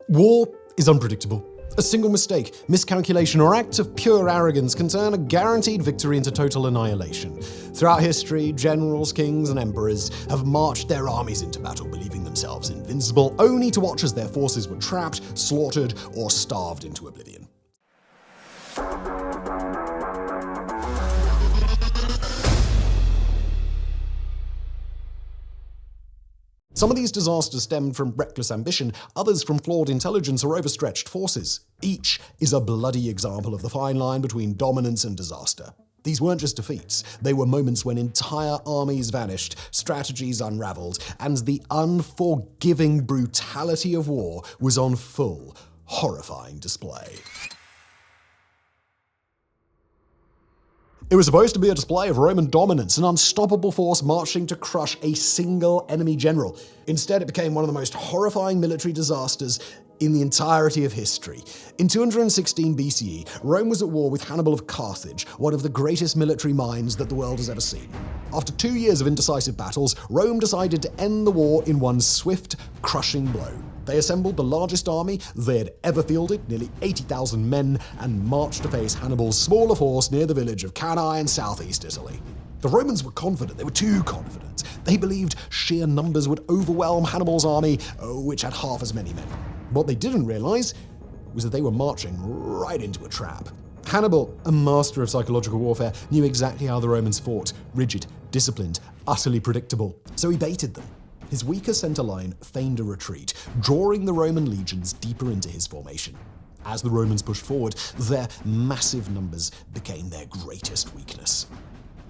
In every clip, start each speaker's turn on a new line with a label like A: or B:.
A: War is unpredictable. A single mistake, miscalculation, or act of pure arrogance can turn a guaranteed victory into total annihilation. Throughout history, generals, kings, and emperors have marched their armies into battle believing themselves invincible, only to watch as their forces were trapped, slaughtered, or starved into oblivion. Some of these disasters stemmed from reckless ambition, others from flawed intelligence or overstretched forces. Each is a bloody example of the fine line between dominance and disaster. These weren't just defeats, they were moments when entire armies vanished, strategies unraveled, and the unforgiving brutality of war was on full, horrifying display. It was supposed to be a display of Roman dominance, an unstoppable force marching to crush a single enemy general. Instead, it became one of the most horrifying military disasters in the entirety of history. In 216 BCE, Rome was at war with Hannibal of Carthage, one of the greatest military minds that the world has ever seen. After 2 years of indecisive battles, Rome decided to end the war in one swift, crushing blow. They assembled the largest army they had ever fielded, nearly 80,000 men, and marched to face Hannibal's smaller force near the village of Cannae in southeast Italy. The Romans were confident, they were too confident. They believed sheer numbers would overwhelm Hannibal's army, which had half as many men. What they didn't realize was that they were marching right into a trap. Hannibal, a master of psychological warfare, knew exactly how the Romans fought: rigid, disciplined, utterly predictable. So he baited them. His weaker center line feigned a retreat, drawing the Roman legions deeper into his formation. As the Romans pushed forward, their massive numbers became their greatest weakness.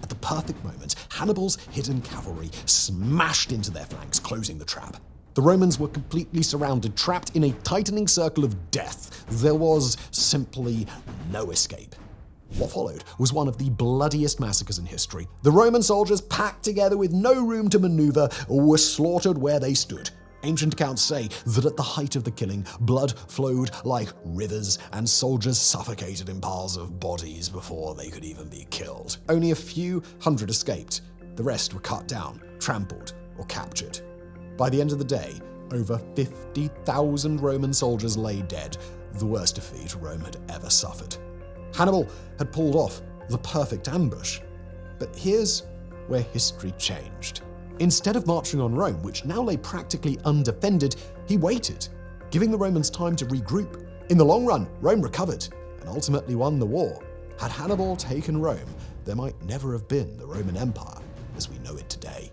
A: At the perfect moment, Hannibal's hidden cavalry smashed into their flanks, closing the trap. The Romans were completely surrounded, trapped in a tightening circle of death. There was simply no escape. What followed was one of the bloodiest massacres in history. The Roman soldiers, packed together with no room to maneuver, were slaughtered where they stood. Ancient accounts say that at the height of the killing, blood flowed like rivers and soldiers suffocated in piles of bodies before they could even be killed. Only a few hundred escaped. The rest were cut down, trampled, or captured. By the end of the day, over 50,000 Roman soldiers lay dead, the worst defeat Rome had ever suffered. Hannibal had pulled off the perfect ambush. But here's where history changed. Instead of marching on Rome, which now lay practically undefended, he waited, giving the Romans time to regroup. In the long run, Rome recovered and ultimately won the war. Had Hannibal taken Rome, there might never have been the Roman Empire as we know it today.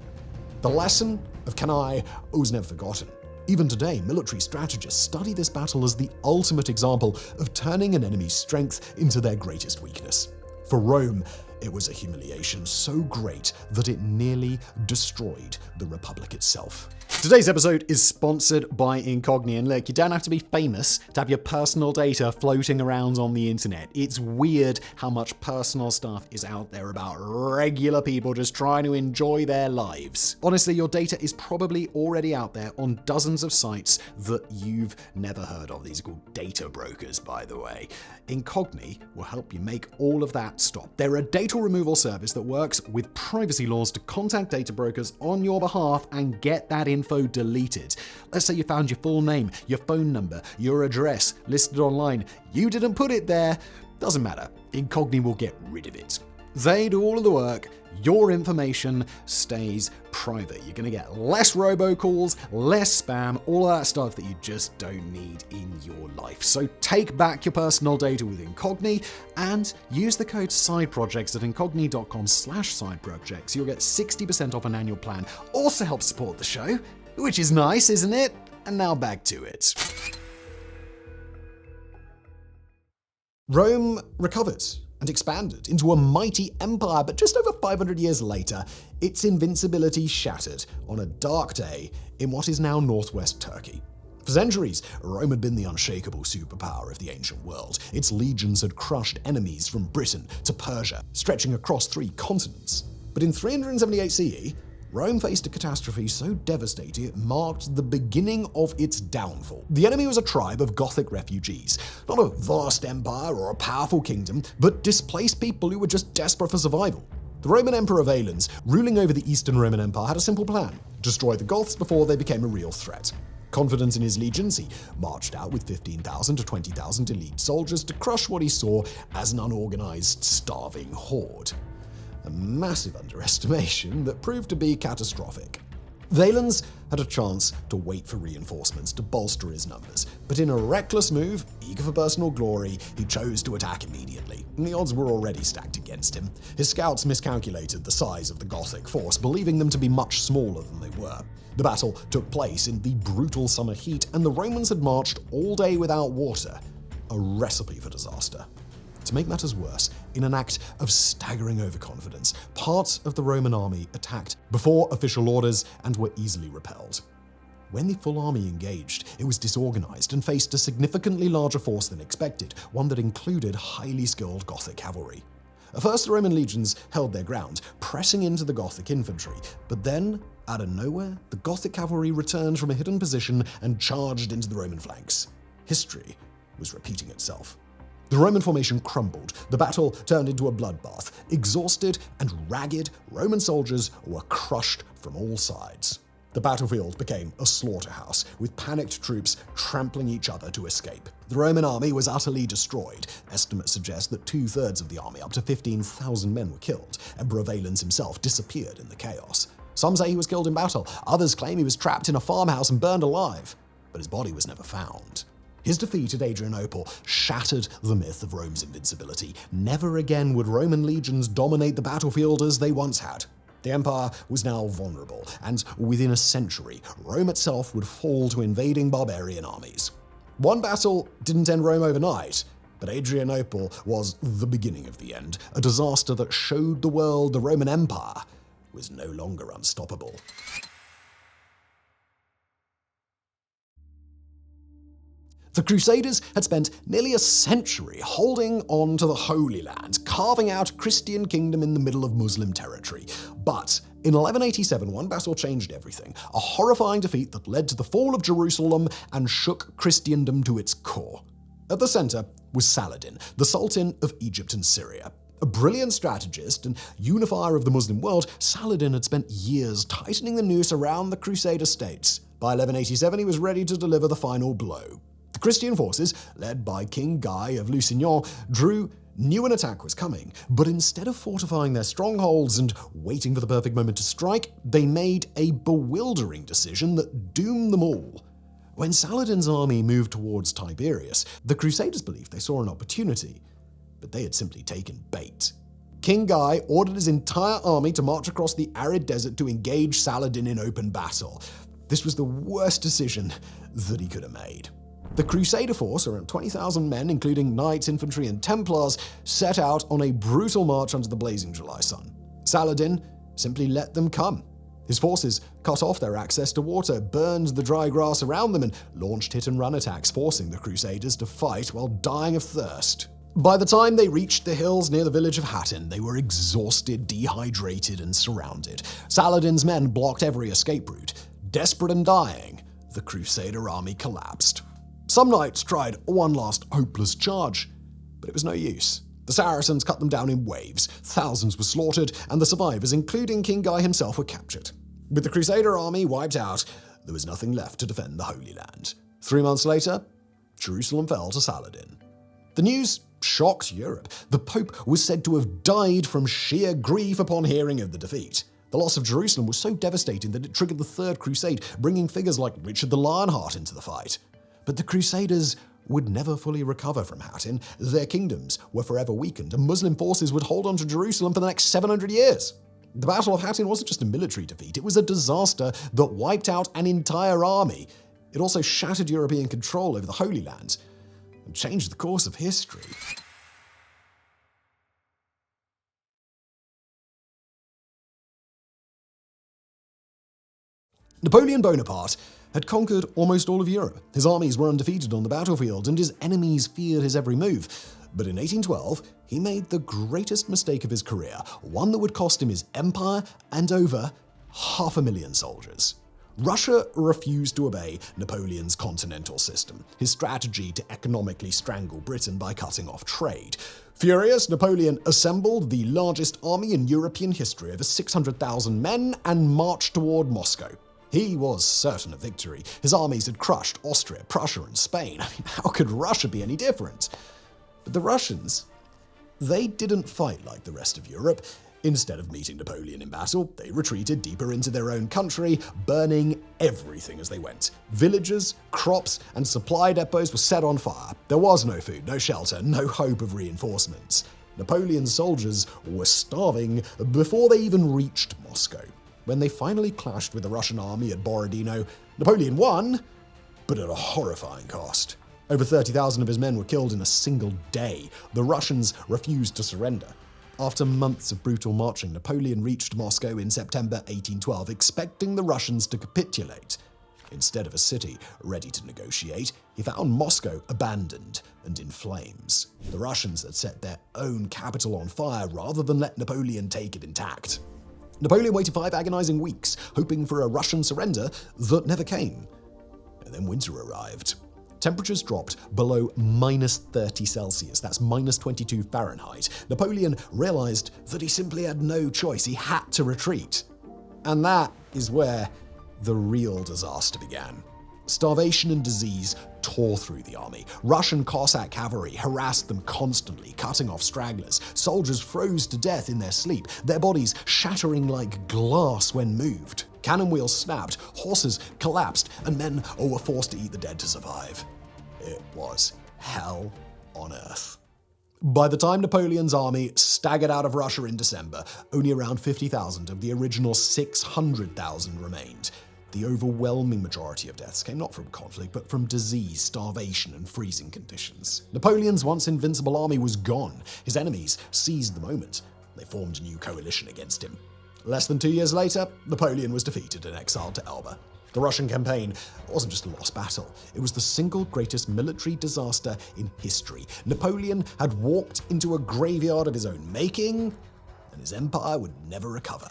A: The lesson of Cannae was never forgotten. Even today, military strategists study this battle as the ultimate example of turning an enemy's strength into their greatest weakness. For Rome, it was a humiliation so great that it nearly destroyed the Republic itself. Today's episode is sponsored by Incogni, and look, you don't have to be famous to have your personal data floating around on the internet. It's weird how much personal stuff is out there about regular people just trying to enjoy their lives. Honestly, your data is probably already out there on dozens of sites that you've never heard of. These are called data brokers, by the way. Incogni will help you make all of that stop. They're a data removal service that works with privacy laws to contact data brokers on your behalf and get that info deleted. Let's say you found your full name, your phone number, your address listed online. You didn't put it there. Doesn't matter. Incogni will get rid of it. They do all of the work. Your information stays private. You're going to get less robocalls, less spam, all of that stuff that you just don't need in your life. So take back your personal data with Incogni and use the code Sideprojects at incogni.com/sideprojects. You'll get 60% off an annual plan. Also helps support the show, which is nice, isn't it? And now back to it. Rome recovered and expanded into a mighty empire, but just over 500 years later, its invincibility shattered on a dark day in what is now northwest Turkey. For centuries, Rome had been the unshakable superpower of the ancient world. Its legions had crushed enemies from Britain to Persia, stretching across 3 continents. But in 378 CE, Rome faced a catastrophe so devastating it marked the beginning of its downfall. The enemy was a tribe of Gothic refugees, not a vast empire or a powerful kingdom, but displaced people who were just desperate for survival. The Roman Emperor Valens, ruling over the Eastern Roman Empire, had a simple plan: destroy the Goths before they became a real threat. Confident in his legions, he marched out with 15,000 to 20,000 elite soldiers to crush what he saw as an unorganized, starving horde. A massive underestimation that proved to be catastrophic. Valens had a chance to wait for reinforcements to bolster his numbers, but in a reckless move, eager for personal glory, he chose to attack immediately, and the odds were already stacked against him. His scouts miscalculated the size of the Gothic force, believing them to be much smaller than they were. The battle took place in the brutal summer heat, and the Romans had marched all day without water, a recipe for disaster. To make matters worse, in an act of staggering overconfidence, parts of the Roman army attacked before official orders and were easily repelled. When the full army engaged, it was disorganized and faced a significantly larger force than expected, one that included highly skilled Gothic cavalry. At first, the Roman legions held their ground, pressing into the Gothic infantry, but then, out of nowhere, the Gothic cavalry returned from a hidden position and charged into the Roman flanks. History was repeating itself. The Roman formation crumbled. The battle turned into a bloodbath. Exhausted and ragged, Roman soldiers were crushed from all sides. The battlefield became a slaughterhouse, with panicked troops trampling each other to escape. The Roman army was utterly destroyed. Estimates suggest that 2/3 of the army, up to 15,000 men, were killed. Emperor Valens himself disappeared in the chaos. Some say he was killed in battle. Others claim he was trapped in a farmhouse and burned alive. But his body was never found. His defeat at Adrianople shattered the myth of Rome's invincibility. Never again would Roman legions dominate the battlefield as they once had. The empire was now vulnerable, and within a century, Rome itself would fall to invading barbarian armies. One battle didn't end Rome overnight, but Adrianople was the beginning of the end, a disaster that showed the world the Roman Empire was no longer unstoppable. The Crusaders had spent nearly a century holding on to the Holy Land, carving out a Christian kingdom in the middle of Muslim territory. But in 1187, one battle changed everything, a horrifying defeat that led to the fall of Jerusalem and shook Christendom to its core. At the center was Saladin, the Sultan of Egypt and Syria. A brilliant strategist and unifier of the Muslim world, Saladin had spent years tightening the noose around the Crusader states. By 1187, he was ready to deliver the final blow. The Christian forces, led by King Guy of Lusignan, knew an attack was coming, but instead of fortifying their strongholds and waiting for the perfect moment to strike, they made a bewildering decision that doomed them all. When Saladin's army moved towards Tiberias, the Crusaders believed they saw an opportunity, but they had simply taken bait. King Guy ordered his entire army to march across the arid desert to engage Saladin in open battle. This was the worst decision that he could have made. The Crusader force, around 20,000 men, including knights, infantry, and Templars, set out on a brutal march under the blazing July sun. Saladin simply let them come. His forces cut off their access to water, burned the dry grass around them, and launched hit-and-run attacks, forcing the Crusaders to fight while dying of thirst. By the time they reached the hills near the village of Hattin, they were exhausted, dehydrated, and surrounded. Saladin's men blocked every escape route. Desperate and dying, the Crusader army collapsed. Some knights tried one last hopeless charge, but it was no use. The Saracens cut them down in waves, thousands were slaughtered, and the survivors, including King Guy himself, were captured. With the Crusader army wiped out, there was nothing left to defend the Holy Land. 3 months later, Jerusalem fell to Saladin. The news shocked Europe. The Pope was said to have died from sheer grief upon hearing of the defeat. The loss of Jerusalem was so devastating that it triggered the Third Crusade, bringing figures like Richard the Lionheart into the fight. But the Crusaders would never fully recover from Hattin. Their kingdoms were forever weakened, and Muslim forces would hold on to Jerusalem for the next 700 years. The Battle of Hattin wasn't just a military defeat, it was a disaster that wiped out an entire army. It also shattered European control over the Holy Land and changed the course of history. Napoleon Bonaparte had conquered almost all of Europe. His armies were undefeated on the battlefield, and his enemies feared his every move. But in 1812, he made the greatest mistake of his career, one that would cost him his empire and over 500,000 soldiers. Russia refused to obey Napoleon's continental system, his strategy to economically strangle Britain by cutting off trade. Furious, Napoleon assembled the largest army in European history, over 600,000 men, and marched toward Moscow. He was certain of victory. His armies had crushed Austria, Prussia, and Spain. How could Russia be any different? But the Russians, they didn't fight like the rest of Europe. Instead of meeting Napoleon in battle, they retreated deeper into their own country, burning everything as they went. Villages, crops, and supply depots were set on fire. There was no food, no shelter, no hope of reinforcements. Napoleon's soldiers were starving before they even reached Moscow. When they finally clashed with the Russian army at Borodino, Napoleon won, but at a horrifying cost. Over 30,000 of his men were killed in a single day. The Russians refused to surrender. After months of brutal marching, Napoleon reached Moscow in September 1812, expecting the Russians to capitulate. Instead of a city ready to negotiate, he found Moscow abandoned and in flames. The Russians had set their own capital on fire rather than let Napoleon take it intact. Napoleon waited 5 agonizing weeks, hoping for a Russian surrender that never came. And then winter arrived. Temperatures dropped below minus 30 Celsius, that's minus 22 Fahrenheit. Napoleon realized that he simply had no choice. He had to retreat. And that is where the real disaster began. Starvation and disease tore through the army. Russian Cossack cavalry harassed them constantly, cutting off stragglers. Soldiers froze to death in their sleep, their bodies shattering like glass when moved. Cannon wheels snapped, horses collapsed, and men were forced to eat the dead to survive. It was hell on earth. By the time Napoleon's army staggered out of Russia in December, only around 50,000 of the original 600,000 remained. The overwhelming majority of deaths came not from conflict, but from disease, starvation, and freezing conditions. Napoleon's once invincible army was gone. His enemies seized the moment. They formed a new coalition against him. Less than 2 years later, Napoleon was defeated and exiled to Elba. The Russian campaign wasn't just a lost battle. It was the single greatest military disaster in history. Napoleon had walked into a graveyard of his own making, and his empire would never recover.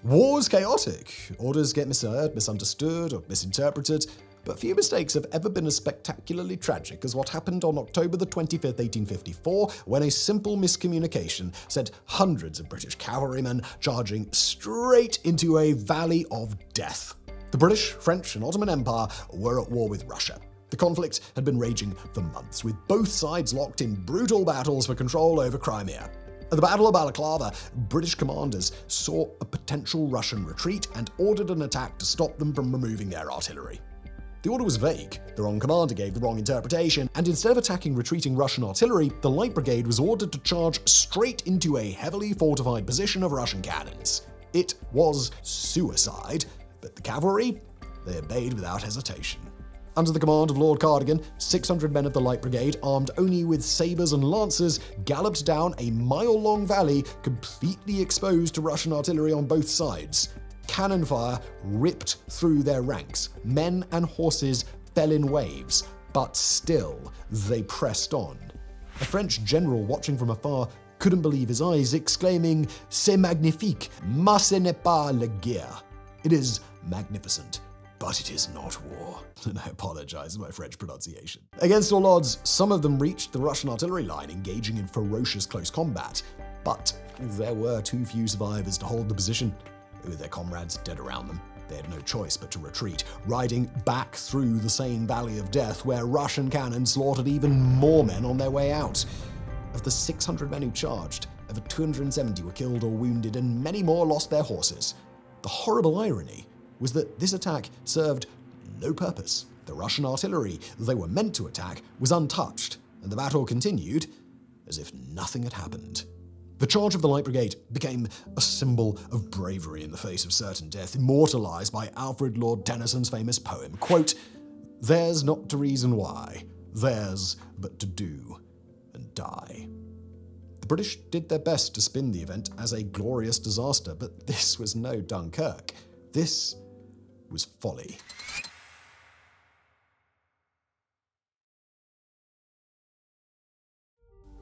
A: War's chaotic. Orders get misheard, misunderstood, or misinterpreted, but few mistakes have ever been as spectacularly tragic as what happened on October the 25th, 1854, when a simple miscommunication sent hundreds of British cavalrymen charging straight into a valley of death. The British, French, and Ottoman Empire were at war with Russia. The conflict had been raging for months, with both sides locked in brutal battles for control over Crimea. At the Battle of Balaclava, British commanders saw a potential Russian retreat and ordered an attack to stop them from removing their artillery. The order was vague, the wrong commander gave the wrong interpretation, and instead of attacking retreating Russian artillery, the Light Brigade was ordered to charge straight into a heavily fortified position of Russian cannons. It was suicide, but the cavalry, they obeyed without hesitation. Under the command of Lord Cardigan, 600 men of the Light Brigade, armed only with sabres and lancers, galloped down a mile-long valley completely exposed to Russian artillery on both sides. Cannon fire ripped through their ranks. Men and horses fell in waves, but still they pressed on. A French general watching from afar couldn't believe his eyes, exclaiming, "C'est magnifique, mais ce n'est pas la guerre." It is magnificent, but it is not war. And I apologize for my French pronunciation. Against all odds, some of them reached the Russian artillery line, engaging in ferocious close combat. But there were too few survivors to hold the position. With their comrades dead around them, they had no choice but to retreat, riding back through the same valley of death where Russian cannon slaughtered even more men on their way out. Of the 600 men who charged, over 270 were killed or wounded, and many more lost their horses. The horrible irony was that this attack served no purpose. The Russian artillery they were meant to attack was untouched, and the battle continued as if nothing had happened. The charge of the Light Brigade became a symbol of bravery in the face of certain death, immortalized by Alfred Lord Tennyson's famous poem, quote, "Theirs not to reason why, theirs but to do and die." The British did their best to spin the event as a glorious disaster, but this was no Dunkirk. This was folly.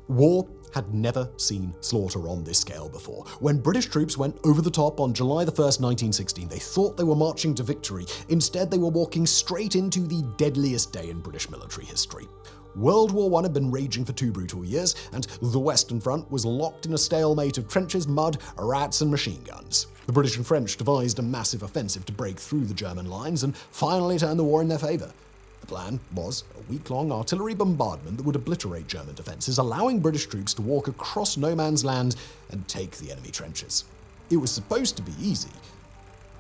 A: War had never seen slaughter on this scale before. When British troops went over the top on July 1st, 1916, they thought they were marching to victory. Instead, they were walking straight into the deadliest day in British military history. World War I had been raging for 2 brutal years, and the Western Front was locked in a stalemate of trenches, mud, rats, and machine guns. The British and French devised a massive offensive to break through the German lines and finally turn the war in their favour. The plan was a week-long artillery bombardment that would obliterate German defences, allowing British troops to walk across no man's land and take the enemy trenches. It was supposed to be easy.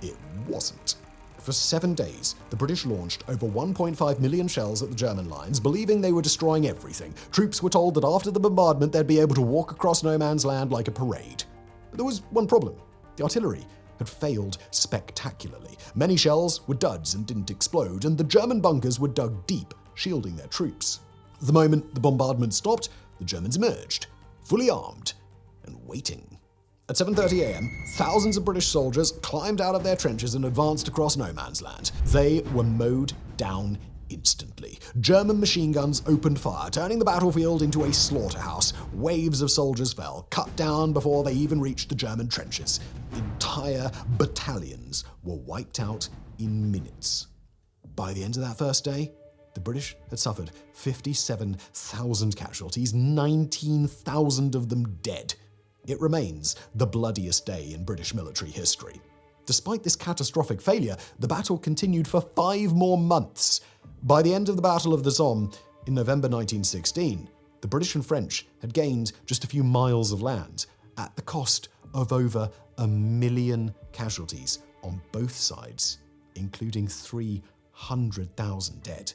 A: It wasn't. For 7 days, the British launched over 1.5 million shells at the German lines, believing they were destroying everything. Troops were told that after the bombardment they'd be able to walk across no man's land like a parade. But there was one problem. The artillery had failed spectacularly. Many shells were duds and didn't explode, and the German bunkers were dug deep, shielding their troops. The moment the bombardment stopped, the Germans emerged, fully armed and waiting. At 7:30 a.m., thousands of British soldiers climbed out of their trenches and advanced across no man's land. They were mowed down instantly. German machine guns opened fire, turning the battlefield into a slaughterhouse. Waves of soldiers fell, cut down before they even reached the German trenches. Entire battalions were wiped out in minutes. By the end of that first day, the British had suffered 57,000 casualties, 19,000 of them dead. It remains the bloodiest day in British military history. Despite this catastrophic failure, the battle continued for 5 more months. By the end of the Battle of the Somme, in November 1916, the British and French had gained just a few miles of land, at the cost of over 1 million casualties on both sides, including 300,000 dead.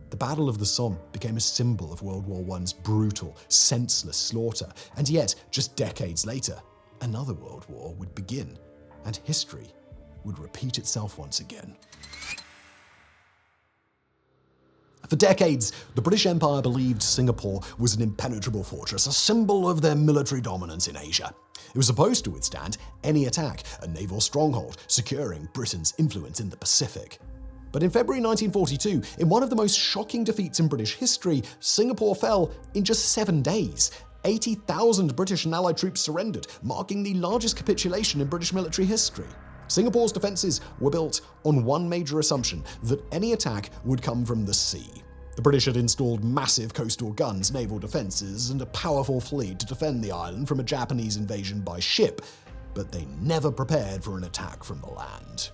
A: The Battle of the Somme became a symbol of World War I's brutal, senseless slaughter, and yet, just decades later, another world war would begin, and history would repeat itself once again. For decades, the British Empire believed Singapore was an impenetrable fortress, a symbol of their military dominance in Asia. It was supposed to withstand any attack, a naval stronghold, securing Britain's influence in the Pacific. But in February 1942, in one of the most shocking defeats in British history, Singapore fell in just 7 days. 80,000 British and Allied troops surrendered, marking the largest capitulation in British military history. Singapore's defences were built on one major assumption, that any attack would come from the sea. The British had installed massive coastal guns, naval defences, and a powerful fleet to defend the island from a Japanese invasion by ship, but they never prepared for an attack from the land.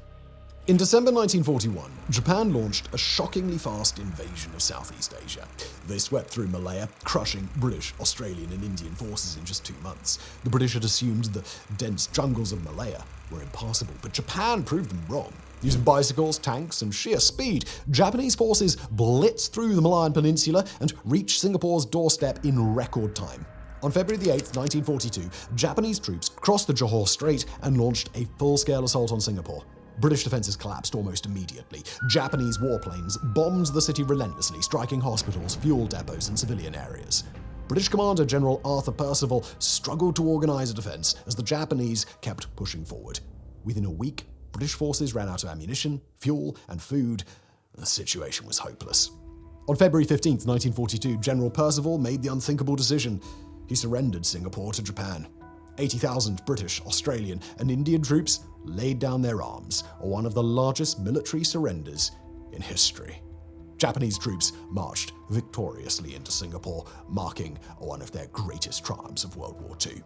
A: In December 1941, Japan launched a shockingly fast invasion of Southeast Asia. They swept through Malaya, crushing British, Australian, and Indian forces in just 2 months. The British had assumed the dense jungles of Malaya were impassable, but Japan proved them wrong. Using bicycles, tanks, and sheer speed, Japanese forces blitzed through the Malayan Peninsula and reached Singapore's doorstep in record time. On February 8, 1942, Japanese troops crossed the Johor Strait and launched a full-scale assault on Singapore. British defences collapsed almost immediately. Japanese warplanes bombed the city relentlessly, striking hospitals, fuel depots, and civilian areas. British Commander General Arthur Percival struggled to organise a defence as the Japanese kept pushing forward. Within a week, British forces ran out of ammunition, fuel, and food. The situation was hopeless. On February 15, 1942, General Percival made the unthinkable decision. He surrendered Singapore to Japan. 80,000 British, Australian, and Indian troops laid down their arms, one of the largest military surrenders in history. Japanese troops marched victoriously into Singapore, marking one of their greatest triumphs of World War II.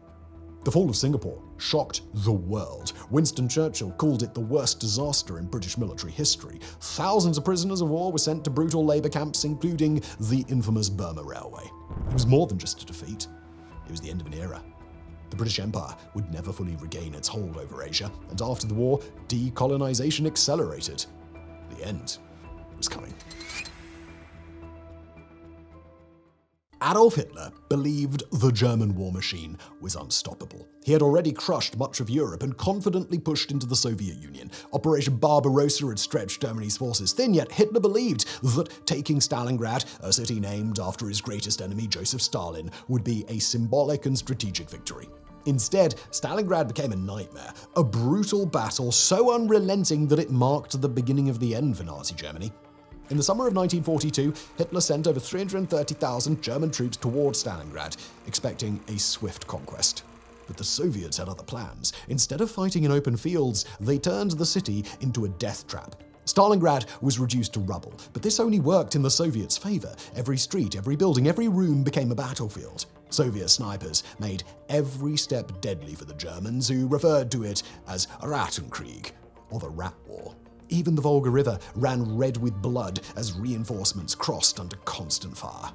A: The fall of Singapore shocked the world. Winston Churchill called it the worst disaster in British military history. Thousands of prisoners of war were sent to brutal labour camps, including the infamous Burma Railway. It was more than just a defeat. It was the end of an era. The British Empire would never fully regain its hold over Asia, and after the war, decolonization accelerated. The end was coming. Adolf Hitler believed the German war machine was unstoppable. He had already crushed much of Europe and confidently pushed into the Soviet Union. Operation Barbarossa had stretched Germany's forces thin, yet Hitler believed that taking Stalingrad, a city named after his greatest enemy Joseph Stalin, would be a symbolic and strategic victory. Instead, Stalingrad became a nightmare, a brutal battle so unrelenting that it marked the beginning of the end for Nazi Germany. In the summer of 1942, Hitler sent over 330,000 German troops towards Stalingrad, expecting a swift conquest. But the Soviets had other plans. Instead of fighting in open fields, they turned the city into a death trap. Stalingrad was reduced to rubble, but this only worked in the Soviets' favor. Every street, every building, every room became a battlefield. Soviet snipers made every step deadly for the Germans, who referred to it as Rattenkrieg, or the Rat War. Even the Volga River ran red with blood as reinforcements crossed under constant fire.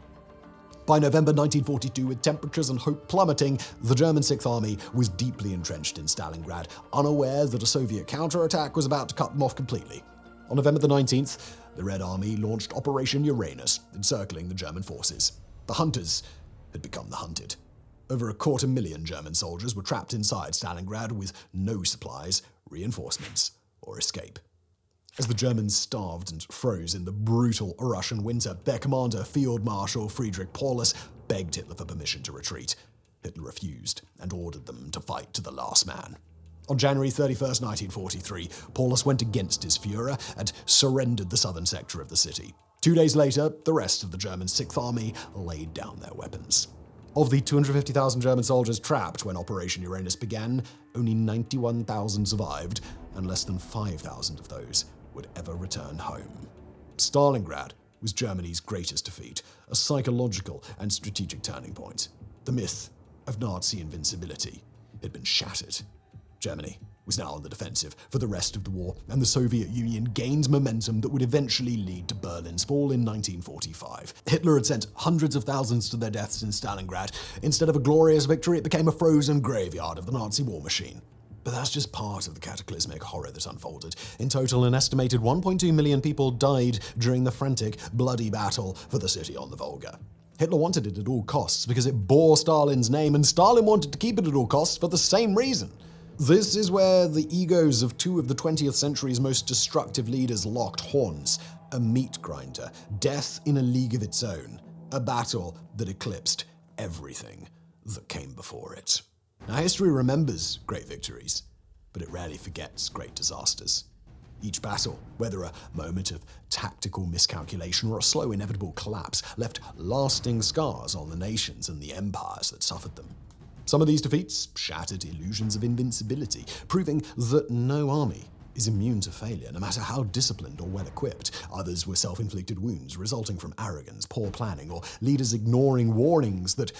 A: By November 1942, with temperatures and hope plummeting, the German Sixth Army was deeply entrenched in Stalingrad, unaware that a Soviet counterattack was about to cut them off completely. On November the 19th, the Red Army launched Operation Uranus, encircling the German forces. The hunters had become the hunted. Over 250,000 German soldiers were trapped inside Stalingrad with no supplies, reinforcements, or escape. As the Germans starved and froze in the brutal Russian winter, their commander, Field Marshal Friedrich Paulus, begged Hitler for permission to retreat. Hitler refused and ordered them to fight to the last man. On January 31st, 1943, Paulus went against his Führer and surrendered the southern sector of the city. 2 days later, the rest of the German Sixth Army laid down their weapons. Of the 250,000 German soldiers trapped when Operation Uranus began, only 91,000 survived, and less than 5,000 of those would ever return home. Stalingrad was Germany's greatest defeat, a psychological and strategic turning point. The myth of Nazi invincibility had been shattered. Germany was now on the defensive for the rest of the war, and the Soviet Union gained momentum that would eventually lead to Berlin's fall in 1945. Hitler had sent hundreds of thousands to their deaths in Stalingrad. Instead of a glorious victory, it became a frozen graveyard of the Nazi war machine. But that's just part of the cataclysmic horror that unfolded. In total, an estimated 1.2 million people died during the frantic, bloody battle for the city on the Volga. Hitler wanted it at all costs because it bore Stalin's name, and Stalin wanted to keep it at all costs for the same reason. This is where the egos of two of the 20th century's most destructive leaders locked horns. A meat grinder, death in a league of its own, a battle that eclipsed everything that came before it. Now, history remembers great victories, but it rarely forgets great disasters. Each battle, whether a moment of tactical miscalculation or a slow, inevitable collapse, left lasting scars on the nations and the empires that suffered them. Some of these defeats shattered illusions of invincibility, proving that no army is immune to failure, no matter how disciplined or well-equipped. Others were self-inflicted wounds resulting from arrogance, poor planning, or leaders ignoring warnings that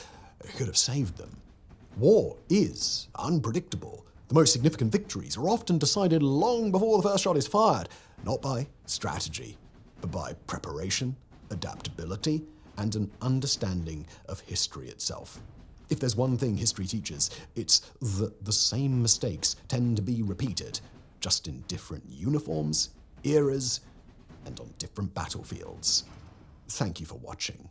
A: could have saved them. War is unpredictable. The most significant victories are often decided long before the first shot is fired, not by strategy, but by preparation, adaptability, and an understanding of history itself. If there's one thing history teaches, it's that the same mistakes tend to be repeated, just in different uniforms, eras, and on different battlefields. Thank you for watching.